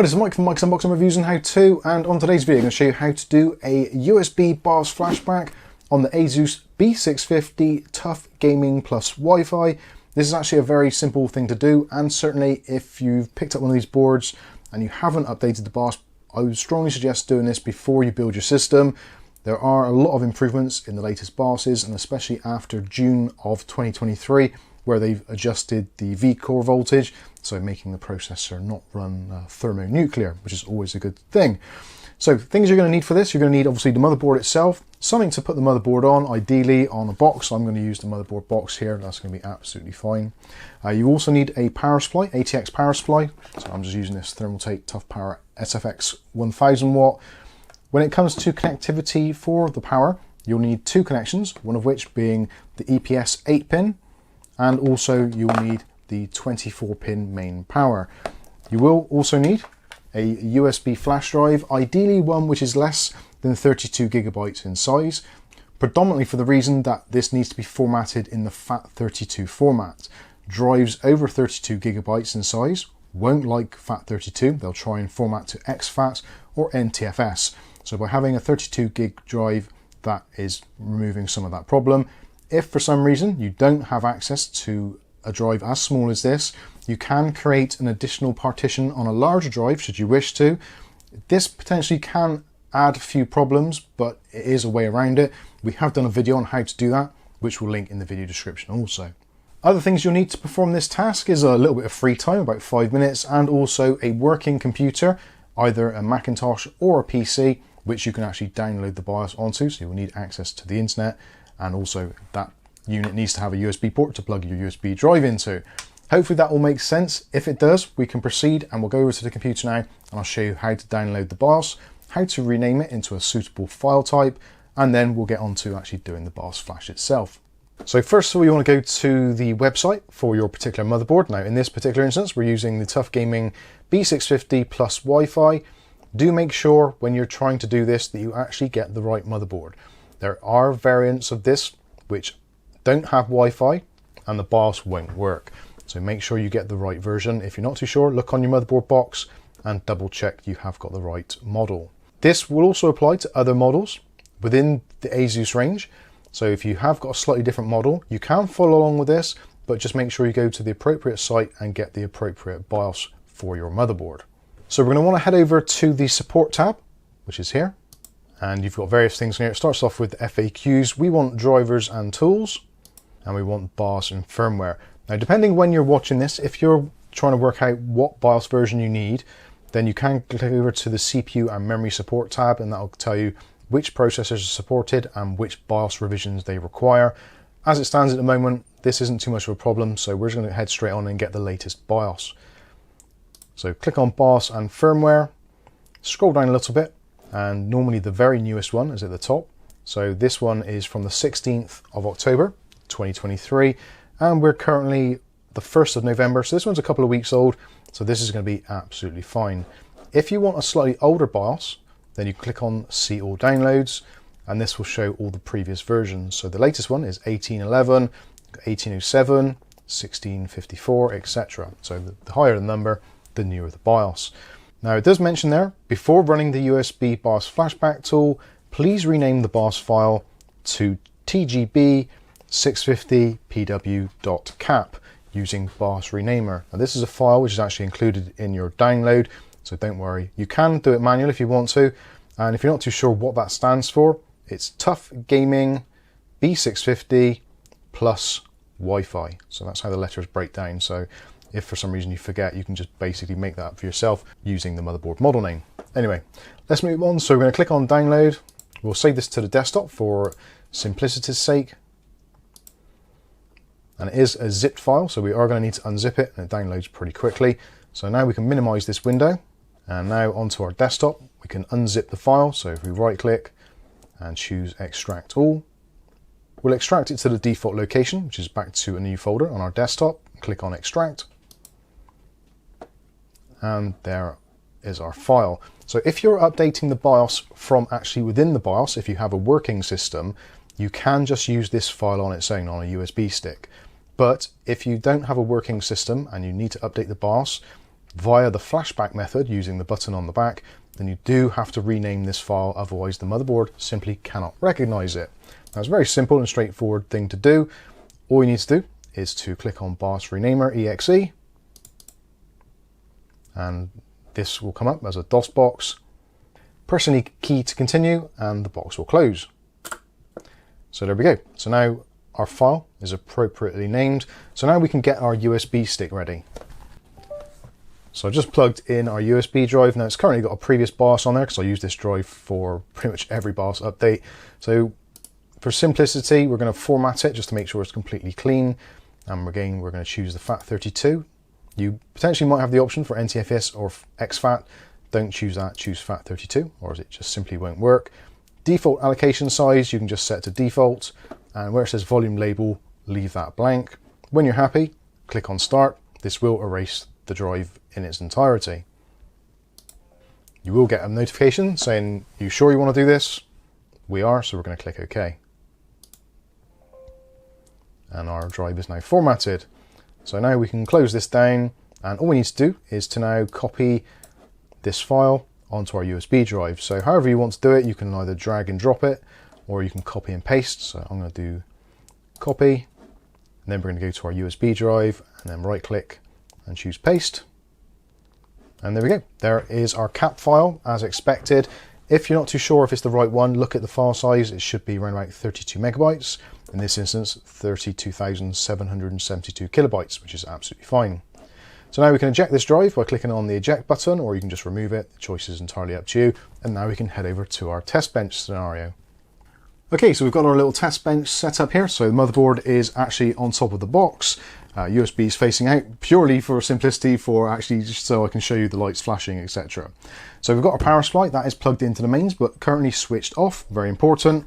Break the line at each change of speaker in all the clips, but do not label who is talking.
Hi, this is Mike from Mike's Unboxing Reviews and How To, and on today's video I'm going to show you how to do a USB BIOS flashback on the ASUS B650 TUF Gaming plus Wi-Fi. This is actually a very simple thing to do, and certainly if you've picked up one of these boards and you haven't updated the BIOS, I would strongly suggest doing this before you build your system. There are a lot of improvements in the latest BIOSes, and especially after June of 2023, where they've adjusted the V-core voltage, so making the processor not run thermonuclear, which is always a good thing. So things you're going to need for this, you're going to need obviously the motherboard itself, something to put the motherboard on, ideally on a box. I'm going to use the motherboard box here, that's going to be absolutely fine. You also need a power supply, ATX power supply, so I'm just using this Thermaltake Tough Power SFX 1000 watt. When it comes to connectivity for the power, you'll need two connections, one of which being the EPS 8-pin, and also you'll need the 24-pin main power. You will also need a USB flash drive, ideally one which is less than 32 gigabytes in size, predominantly for the reason that this needs to be formatted in the FAT32 format. Drives over 32 gigabytes in size won't like FAT32, they'll try and format to exFAT or NTFS. So by having a 32 gig drive, that is removing some of that problem. If for some reason you don't have access to a drive as small as this, you can create an additional partition on a larger drive should you wish to. This potentially can add a few problems, but it is a way around it. We have done a video on how to do that, which we'll link in the video description also. Other things you'll need to perform this task is a little bit of free time, about 5 minutes, and also a working computer, either a Macintosh or a PC, which you can actually download the BIOS onto, so you'll need access to the internet. And also that unit needs to have a USB port to plug your USB drive into. Hopefully that all makes sense. If it does, we can proceed and we'll go over to the computer now and I'll show you how to download the BIOS, how to rename it into a suitable file type, and then we'll get on to actually doing the BIOS flash itself. So first of all, you want to go to the website for your particular motherboard. Now in this particular instance, we're using the TUF Gaming B650 plus Wi-Fi. Do make sure when you're trying to do this that you actually get the right motherboard. There are variants of this which don't have Wi-Fi and the BIOS won't work. So make sure you get the right version. If you're not too sure, look on your motherboard box and double check you have got the right model. This will also apply to other models within the ASUS range. So if you have got a slightly different model, you can follow along with this, but just make sure you go to the appropriate site and get the appropriate BIOS for your motherboard. So we're going to want to head over to the support tab, which is here. And you've got various things in here. It starts off with FAQs. We want drivers and tools, and we want BIOS and firmware. Now, depending when you're watching this, if you're trying to work out what BIOS version you need, then you can click over to the CPU and memory support tab, and that'll tell you which processors are supported and which BIOS revisions they require. As it stands at the moment, this isn't too much of a problem, so we're just going to head straight on and get the latest BIOS. So click on BIOS and firmware, scroll down a little bit, and normally the very newest one is at the top. So this one is from the 16th of October 2023, and we're currently the 1st of November, so this one's a couple of weeks old, so this is going to be absolutely fine. If you want a slightly older BIOS, then you click on See All Downloads, and this will show all the previous versions. So the latest one is 1811, 1807, 1654, etc. So the higher the number, the newer the BIOS. Now it does mention there, before running the USB BIOS flashback tool, please rename the BIOS file to tgb650pw.cap using biosrenamer. Now this is a file which is actually included in your download, so don't worry. You can do it manually if you want to, and if you're not too sure what that stands for, it's TUF Gaming B650 plus Wi-Fi. So that's how the letters break down. So if for some reason you forget, you can just basically make that up for yourself using the motherboard model name. Anyway, let's move on. So we're going to click on download. We'll save this to the desktop for simplicity's sake. And it is a zipped file, so we are going to need to unzip it, and it downloads pretty quickly. So now we can minimize this window, and now onto our desktop, we can unzip the file. So if we right click and choose extract all, we'll extract it to the default location, which is back to a new folder on our desktop. Click on extract. And there is our file. So if you're updating the BIOS from actually within the BIOS, if you have a working system, you can just use this file on its own on a USB stick. But if you don't have a working system and you need to update the BIOS, via the flashback method using the button on the back, then you do have to rename this file, otherwise the motherboard simply cannot recognize it. Now, it's a very simple and straightforward thing to do. All you need to do is to click on biosrenamer exe, and this will come up as a DOS box. Press any key to continue and the box will close. So there we go. So now our file is appropriately named. So now we can get our USB stick ready. So I've just plugged in our USB drive. Now it's currently got a previous BIOS on there because I use this drive for pretty much every BIOS update. So for simplicity, we're going to format it just to make sure it's completely clean. And again, we're going to choose the FAT32. You potentially might have the option for NTFS or exFAT. Don't choose that, choose FAT32, or it just simply won't work. Default allocation size, you can just set to default. And where it says volume label, leave that blank. When you're happy, click on start. This will erase the drive in its entirety. You will get a notification saying, you sure you want to do this? We are, so we're going to click OK. And our drive is now formatted. So now we can close this down, and all we need to do is to now copy this file onto our USB drive. So however you want to do it, you can either drag and drop it, or you can copy and paste. So I'm going to do copy, and then we're going to go to our USB drive, and then right click and choose paste. And there we go. There is our cap file as expected. If you're not too sure if it's the right one, look at the file size. It should be around about 32 megabytes. In this instance, 32,772 kilobytes, which is absolutely fine. So now we can eject this drive by clicking on the eject button, or you can just remove it. The choice is entirely up to you. And now we can head over to our test bench scenario. Okay, so we've got our little test bench set up here. So the motherboard is actually on top of the box. USB is facing out purely for simplicity, for actually just so I can show you the lights flashing, etc. So we've got our power supply that is plugged into the mains, but currently switched off, very important.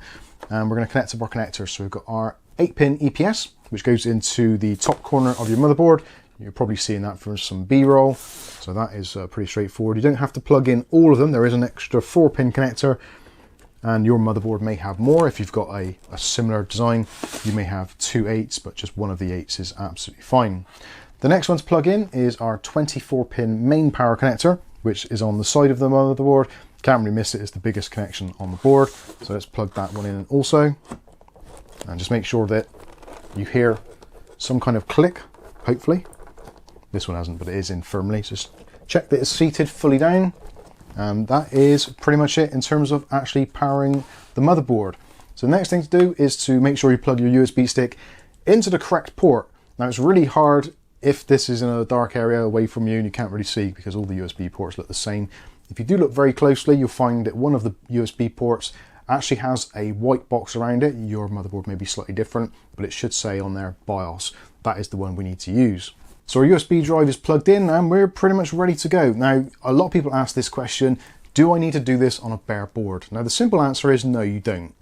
And we're going to connect up our connectors. So we've got our 8-pin EPS, which goes into the top corner of your motherboard. You're probably seeing that from some B-roll. So that is pretty straightforward. You don't have to plug in all of them. There is an extra 4-pin connector, and your motherboard may have more. If you've got a similar design, you may have 2 8s, but just one of the 8s is absolutely fine. The next one to plug in is our 24-pin main power connector, which is on the side of the motherboard. Can't really miss it, it's the biggest connection on the board. So let's plug that one in also. And just make sure that you hear some kind of click, hopefully. This one hasn't, but it is in firmly. So just check that it's seated fully down. And that is pretty much it in terms of actually powering the motherboard. So the next thing to do is to make sure you plug your USB stick into the correct port. Now it's really hard if this is in a dark area away from you and you can't really see, because all the USB ports look the same. If you do look very closely, you'll find that one of the USB ports actually has a white box around it. Your motherboard may be slightly different, but it should say on there BIOS. That is the one we need to use. So our USB drive is plugged in and we're pretty much ready to go. Now, a lot of people ask this question, do I need to do this on a bare board? Now, the simple answer is no, you don't.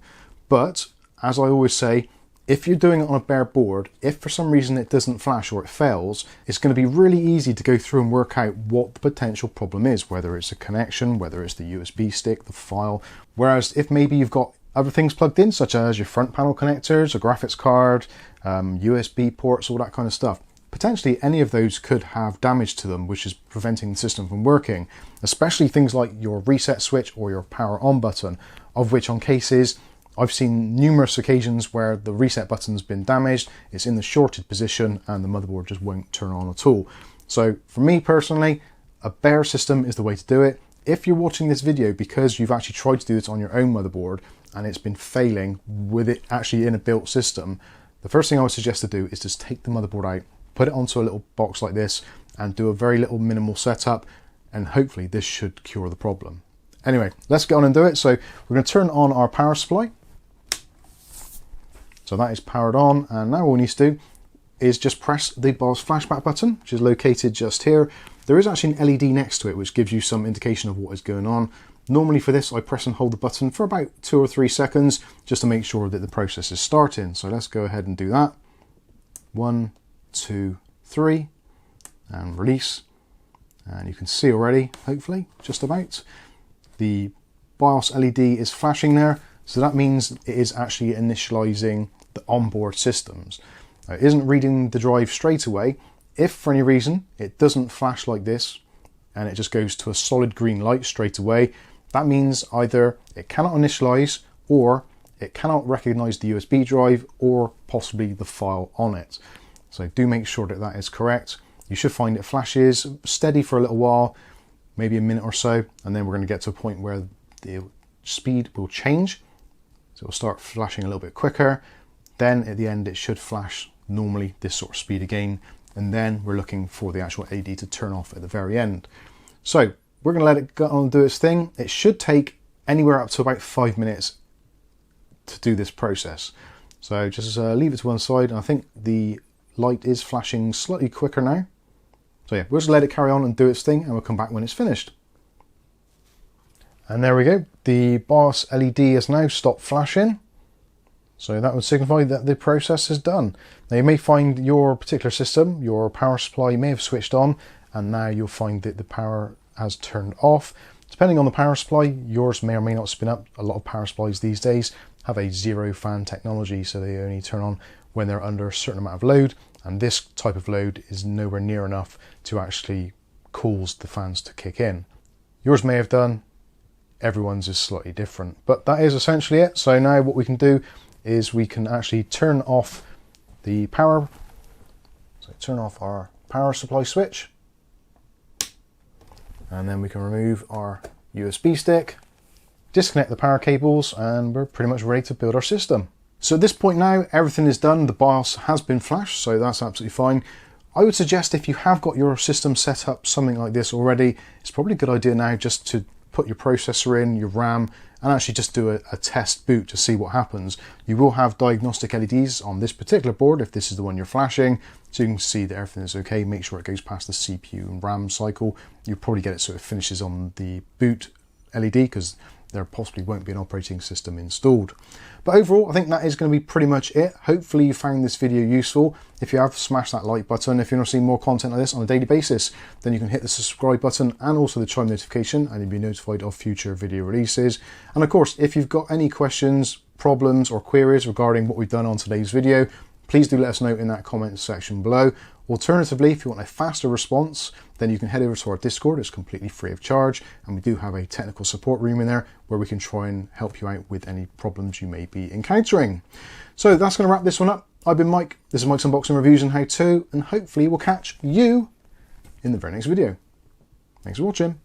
But as I always say, if you're doing it on a bare board, if for some reason it doesn't flash or it fails, it's going to be really easy to go through and work out what the potential problem is, whether it's a connection, whether it's the USB stick, the file. Whereas if maybe you've got other things plugged in, such as your front panel connectors, a graphics card, USB ports, all that kind of stuff, potentially any of those could have damage to them, which is preventing the system from working, especially things like your reset switch or your power on button, of which on cases, I've seen numerous occasions where the reset button's been damaged, it's in the shorted position and the motherboard just won't turn on at all. So for me personally, a bare system is the way to do it. If you're watching this video because you've actually tried to do this on your own motherboard and it's been failing with it actually in a built system, the first thing I would suggest to do is just take the motherboard out, put it onto a little box like this and do a very little minimal setup, and hopefully this should cure the problem. Anyway, let's get on and do it. So we're going to turn on our power supply. So that is powered on, and now all we need to do is just press the BIOS flashback button, which is located just here. There is actually an LED next to it, which gives you some indication of what is going on. Normally for this, I press and hold the button for about 2 or 3 seconds, just to make sure that the process is starting. So let's go ahead and do that. 1, 2, 3, and release. And you can see already, hopefully, just about, the BIOS LED is flashing there. So that means it is actually initializing the onboard systems. It isn't reading the drive straight away. If for any reason it doesn't flash like this, and it just goes to a solid green light straight away. That means either it cannot initialize, or it cannot recognize the USB drive, or possibly the file on it. So do make sure that that is correct. You should find it flashes steady for a little while, maybe a minute or so, and then we're going to get to a point where the speed will change. So it'll start flashing a little bit quicker. Then at the end, it should flash normally this sort of speed again. And then we're looking for the actual LED to turn off at the very end. So we're going to let it go on and do its thing. It should take anywhere up to about 5 minutes to do this process. So just leave it to one side. And I think the light is flashing slightly quicker now. So yeah, we'll just let it carry on and do its thing, and we'll come back when it's finished. And there we go. The BIOS LED has now stopped flashing. So that would signify that the process is done. Now you may find your particular system, your power supply may have switched on, and now you'll find that the power has turned off. Depending on the power supply, yours may or may not spin up. A lot of power supplies these days have a zero fan technology, so they only turn on when they're under a certain amount of load, and this type of load is nowhere near enough to actually cause the fans to kick in. Yours may have done, everyone's is slightly different, but that is essentially it. So now what we can do is we can actually turn off the power. So turn off our power supply switch, and then we can remove our USB stick, disconnect the power cables, and we're pretty much ready to build our system. So at this point now, everything is done. The BIOS has been flashed, so that's absolutely fine. I would suggest if you have got your system set up something like this already, it's probably a good idea now just to put your processor in, your RAM, and actually just do a test boot to see what happens. You will have diagnostic LEDs on this particular board if this is the one you're flashing, so you can see that everything is okay. Make sure it goes past the CPU and RAM cycle. You'll probably get it so it finishes on the boot LED, because there possibly won't be an operating system installed. But overall, I think that is going to be pretty much it. Hopefully you found this video useful. If you have, smash that like button. If you want to see more content like this on a daily basis, then you can hit the subscribe button and also the chime notification, and you'll be notified of future video releases. And of course, if you've got any questions, problems or queries regarding what we've done on today's video, please do let us know in that comment section below. Alternatively, if you want a faster response, then you can head over to our Discord. It's completely free of charge, and we do have a technical support room in there where we can try and help you out with any problems you may be encountering. So that's going to wrap this one up. I've been Mike. This is Mike's Unboxing Reviews and How To, and hopefully we'll catch you in the very next video. Thanks for watching.